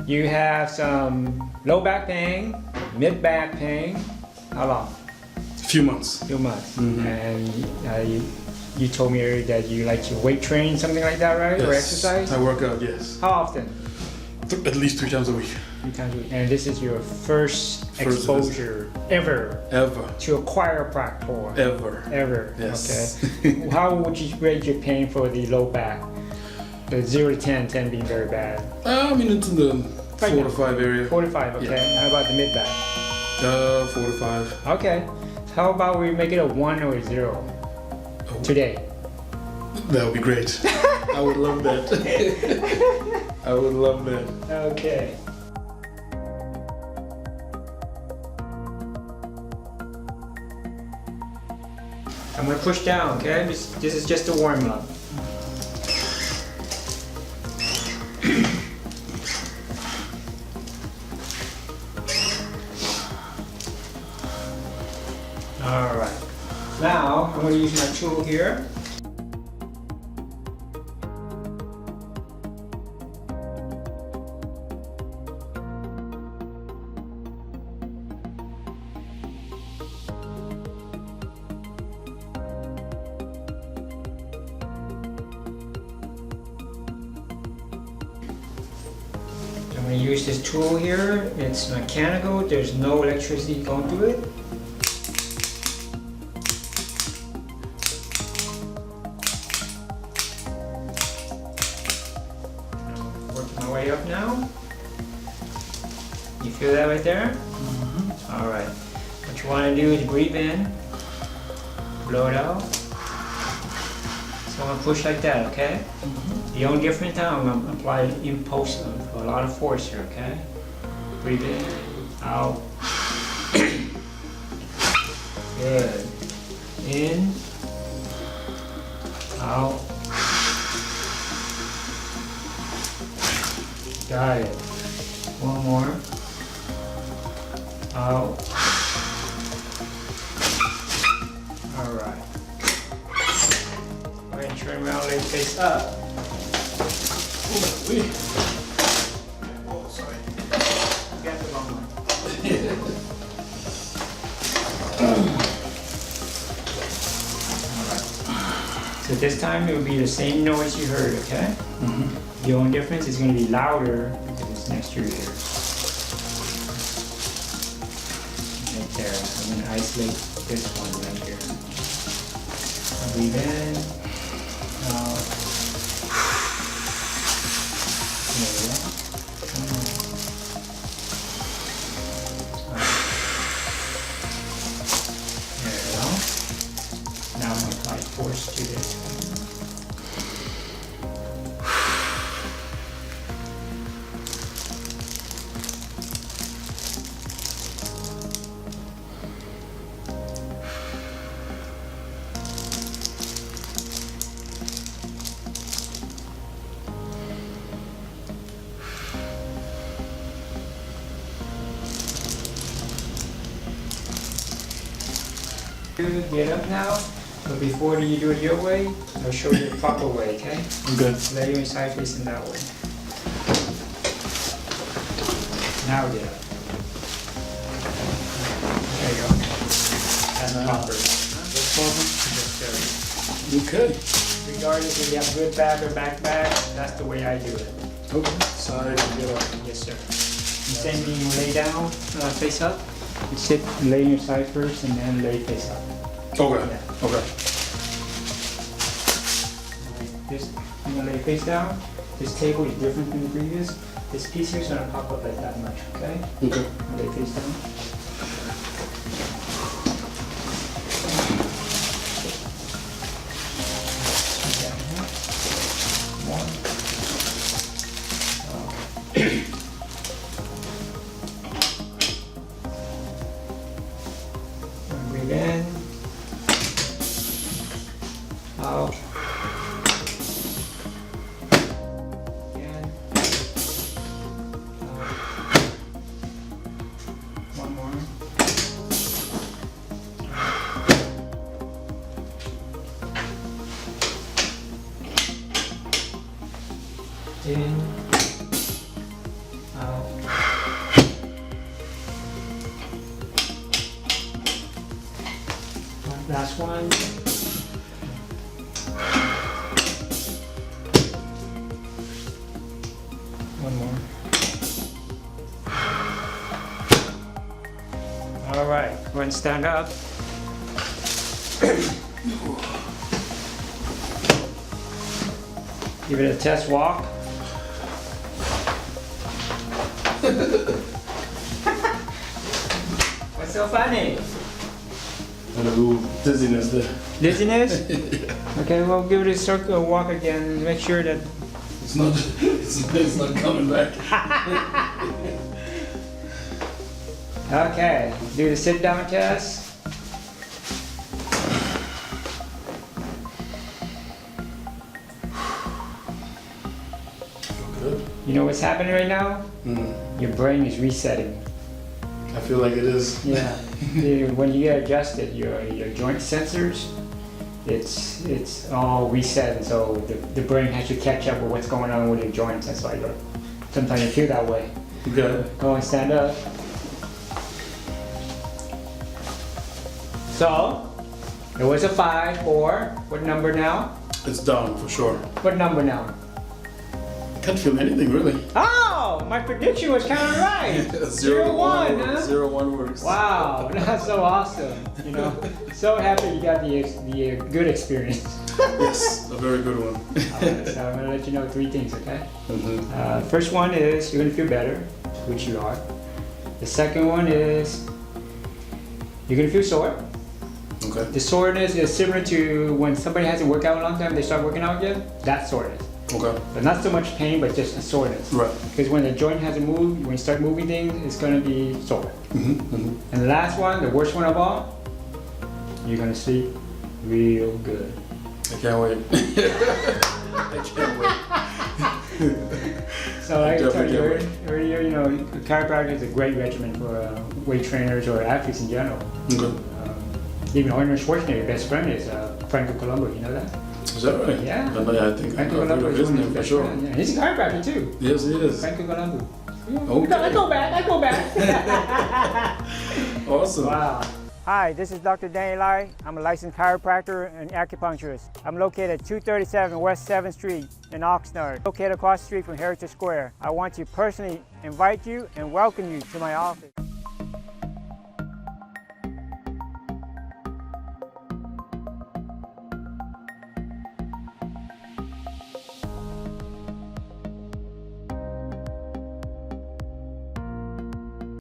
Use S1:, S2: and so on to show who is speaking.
S1: You have some low back pain, mid back pain. How long?
S2: A few months.
S1: Few months.
S2: Mm-hmm.
S1: And you told me earlier that you like to weight train, something like that, right?
S2: Yes.
S1: Or exercise?
S2: I work out, yes.
S1: How often?
S2: At least 3 times a week.
S1: 3 times a week. And this is your first exposure ever
S2: Ever.
S1: to a chiropractor?
S2: Ever.
S1: Yes.
S2: Okay.
S1: Okay. How would you rate your pain for the low back? The 0 to 10, 10 being very bad.
S2: I mean, it's in the 4 to 5 area.
S1: 4 to 5, okay.
S2: Yeah.
S1: How about the mid back?
S2: 4 to 5.
S1: Okay. How about we make it a 1 or a 0 today?
S2: That would be great. I would love that. I would love that.
S1: Okay. I'm gonna push down, okay? This is just a warm up. All right. Now I'm gonna use my tool here. I'm going to use this tool here. It's mechanical. There's no electricity going through it. Work my way up now. You feel that right there? Mm-hmm. All right. What you want to do is breathe in, blow it out. So I'm going to push like that, okay? Mm-hmm. The only difference now, I'm going to apply impulse, a lot of force here, okay? Breathe in, out. Good. In, out. Got it. One more. Out. All right. Go ahead and turn around, leg face up.
S2: Oh, sorry.
S1: You got the wrong one. Alright. So this time it will be the same noise you heard, okay?
S2: Mm-hmm.
S1: The only difference is going to be louder because it's next to your ear. Right there. I'm going to isolate this one right here. Breathe in. Out. There we go. There we go. Now I'm going to apply force to this one. Get up now, but before you do it your way, I'll show you the proper way, okay?
S2: Okay.
S1: Lay your side facing that way. Now get up. There you go. That's proper.
S2: That's proper.
S1: Yes, sir.
S2: Okay.
S1: Regardless if you have good back or back, that's the way I do it.
S2: Okay. Side, get up.
S1: Yes, sir. Same thing, you lay down, face up. You sit, lay on your side first, and then lay face up.
S2: Okay.
S1: Yeah.
S2: Okay.
S1: This, I'm gonna lay face down. This table is different from the previous. This piece here is gonna pop up like that much, okay?
S2: Okay.
S1: Lay face down. Breathe in. Out. Again. Out. One more. last one. One more. All right, go ahead and stand up. Give it a test walk. What's so funny?
S2: And a little dizziness there.
S1: Dizziness? Okay, well give it a circle walk again and make sure that
S2: It's not. It's not coming back.
S1: okay, do the sit down test.
S2: Good.
S1: You know what's happening right now? Your brain is resetting.
S2: I feel like it is.
S1: Yeah. When you get adjusted, your joint sensors, it's all reset, and so the brain has to catch up with what's going on with your joints. That's why sometimes you feel that way.
S2: Okay.
S1: Go and stand up. So, it was a 5, 4. What number now?
S2: It's down for sure.
S1: What number now?
S2: Can't feel anything really.
S1: Oh, my prediction was kind of right. 0, 1, huh?
S2: 0, 1 works.
S1: Wow, that's so awesome. You know, so happy you got the good experience.
S2: Yes, a very good one.
S1: Alright, so I'm gonna let you know 3 things, okay?
S2: Mm-hmm.
S1: First one is you're gonna feel better, which you are. The second one is you're gonna feel sore.
S2: Okay.
S1: The soreness is similar to when somebody hasn't worked out in a long time, they start working out again. That soreness.
S2: Okay.
S1: But not so much pain, but just a soreness.
S2: Right.
S1: Because when the joint hasn't moved, when you start moving things, it's gonna be sore.
S2: Mm-hmm.
S1: And the last one, the worst one of all, you're gonna sleep real good.
S2: I can't wait. I can't wait.
S1: So like I told
S2: Definitely
S1: you
S2: can't
S1: earlier, you know, chiropractic is a great regimen for weight trainers or athletes in general.
S2: Okay.
S1: Even Arnold Schwarzenegger's best friend is Franco Colombo. You know that?
S2: Is that right?
S1: Yeah.
S2: I think
S1: Franco
S2: I've heard
S1: Colombo
S2: of
S1: is
S2: his
S1: one of
S2: name
S1: his
S2: for
S1: best
S2: sure.
S1: friends. Yeah. He's a chiropractor too.
S2: Yes, he is.
S1: Franco Colombo.
S2: Okay.
S1: I go back.
S2: Awesome.
S1: Wow. Hi, this is Dr. Danny Lai. I'm a licensed chiropractor and acupuncturist. I'm located at 237 West 7th Street in Oxnard, located across the street from Heritage Square. I want to personally invite you and welcome you to my office.